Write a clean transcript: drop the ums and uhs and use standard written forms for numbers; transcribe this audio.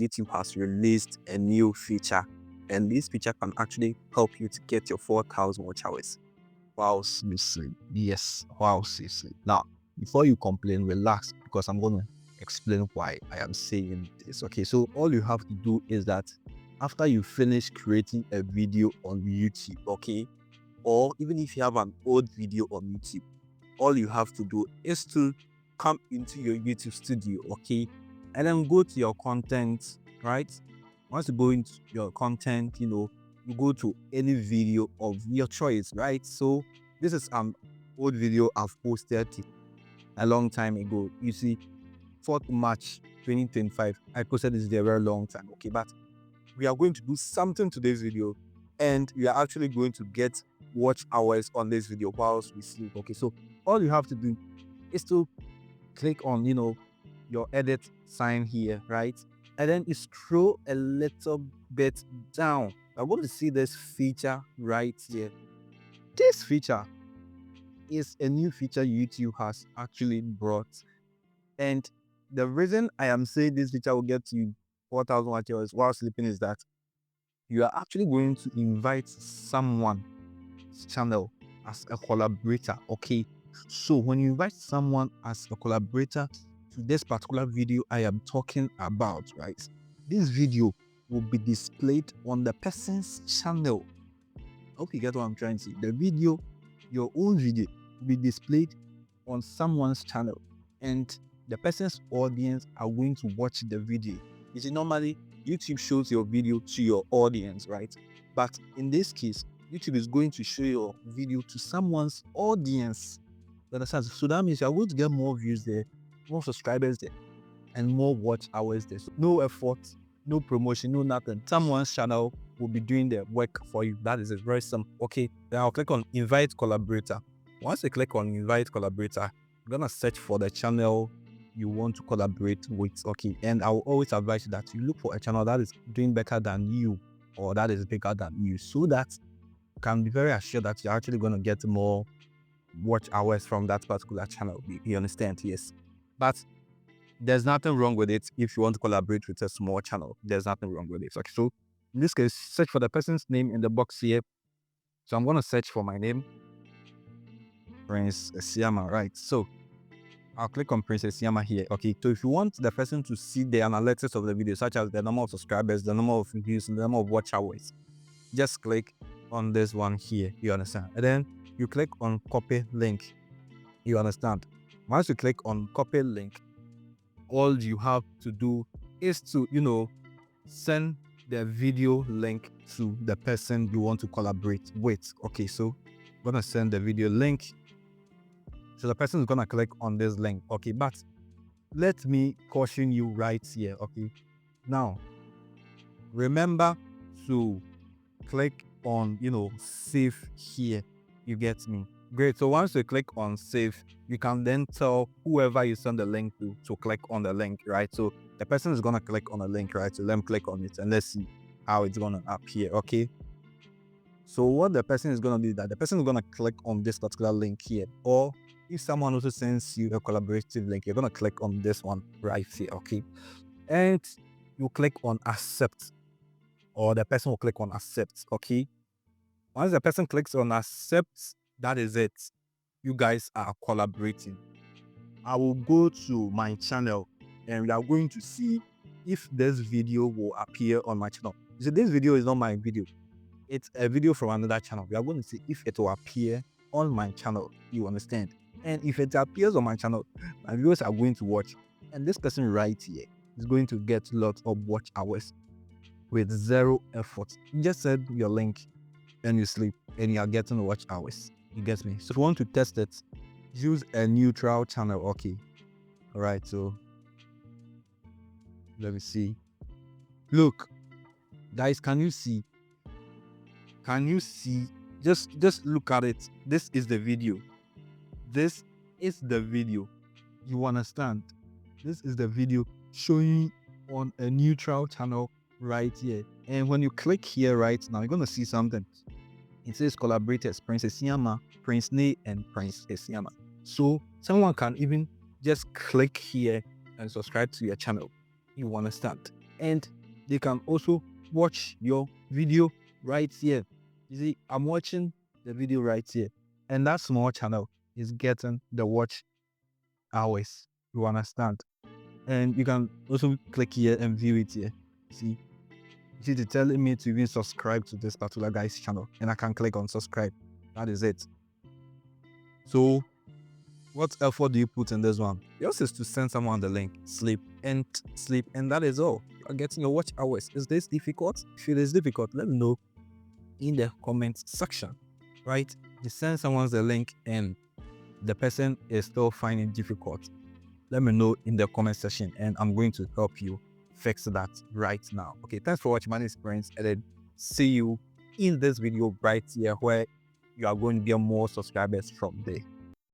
YouTube has released a new feature, and this feature can actually help you to get your 4,000 watch hours while you sleep. Yes, while you sleep. Now, before you complain, relax, because I'm going to explain why I am saying this. Okay, so all you have to do is that after you finish creating a video on YouTube, okay, or even if you have an old video on YouTube, all you have to do is to come into your YouTube studio, okay, and then go to your content, right? Once you go into your content, you go to any video of your choice, right? So this is an old video I've posted a long time ago. You see, 4th March 2025, I posted this video a very long time, okay, but we are going to do something to this video, and we are actually going to get watch hours on this video whilst we sleep. Okay, so all you have to do is to click on your edit sign here, right? And then you scroll a little bit down. I want to see this feature right here. This feature is a new feature YouTube has actually brought, and the reason I am saying this feature will get you 4,000 watch hours while sleeping is that you are actually going to invite someone's channel as a collaborator, okay? So when you invite someone as a collaborator to this particular video I am talking about, right? This video will be displayed on the person's channel. I hope you get what I'm trying to say. The video, your own video, will be displayed on someone's channel, and the person's audience are going to watch the video. You see, normally YouTube shows your video to your audience, right? But in this case, YouTube is going to show your video to someone's audience. You understand? So that means you're going to get more views there, more subscribers there, and more watch hours there. So no effort, no promotion, no nothing. Someone's channel will be doing the work for you. That is very simple. Okay, then I'll click on invite collaborator. Once you click on invite collaborator, you're gonna search for the channel you want to collaborate with. Okay, and I will always advise you that you look for a channel that is doing better than you, or that is bigger than you, so that you can be very assured that you're actually going to get more watch hours from that particular channel. You understand? Yes, but there's nothing wrong with it if you want to collaborate with a small channel. There's nothing wrong with it. Okay, so in this case, search for the person's name in the box here. So I'm going to search for my name, Prince Siama, right? So I'll click on Princess Yama here. Okay, so if you want the person to see the analytics of the video, such as the number of subscribers, the number of views, the number of watch hours, just click on this one here. You understand? And then you click on copy link. You understand? Once you click on copy link, all you have to do is to, send the video link to the person you want to collaborate with. Okay, so I'm gonna send the video link. So the person is gonna click on this link. Okay, but let me caution you right here. Okay, now remember to click on save here. You get me? Great. So once you click on save, you can then tell whoever you send the link to click on the link, right? So the person is gonna click on the link, right? So let them click on it and let's see how it's gonna appear. Okay, so what the person is gonna do is that the person is gonna click on this particular link here, or if someone also sends you a collaborative link, you're gonna click on this one right here. Okay, and you click on accept, or the person will click on accept. Okay, once the person clicks on accept, that is it. You guys are collaborating. I will go to my channel and we are going to see if this video will appear on my channel. You see, this video is not my video. It's a video from another channel. We are going to see if it will appear on my channel. You understand? And if it appears on my channel, my viewers are going to watch. And this person right here is going to get lots of watch hours with zero effort. You just send your link and you sleep and you are getting watch hours. You get me? So if you want to test it, use a neutral channel. Okay. All right. So let me see. Look, guys, can you see? Can you see? Just look at it. This is the video. This is the video. You understand? This is the video showing on a neutral channel right here. And when you click here right now, you're going to see something. It says collaborators, Princess Yama, Prince Ne, and Princess Yama. So someone can even just click here and subscribe to your channel. You understand? and they can also watch your video right here. You see, I'm watching the video right here, and that small channel is getting the watch hours. You understand? And you can also click here and view it here. See, they're telling me to even subscribe to this particular guy's channel, and I can click on subscribe. That is it. So what effort do you put in this one? Yours is to send someone the link, sleep, and that is all. You are getting your watch hours. Is this difficult? If it is difficult, let me know in the comment section, right? You send someone the link and the person is still finding it difficult. Let me know in the comment section, and I'm going to help you fix that right now. Okay, thanks for watching. My name is Prince, and then see you in this video right here where you are going to get more subscribers from there.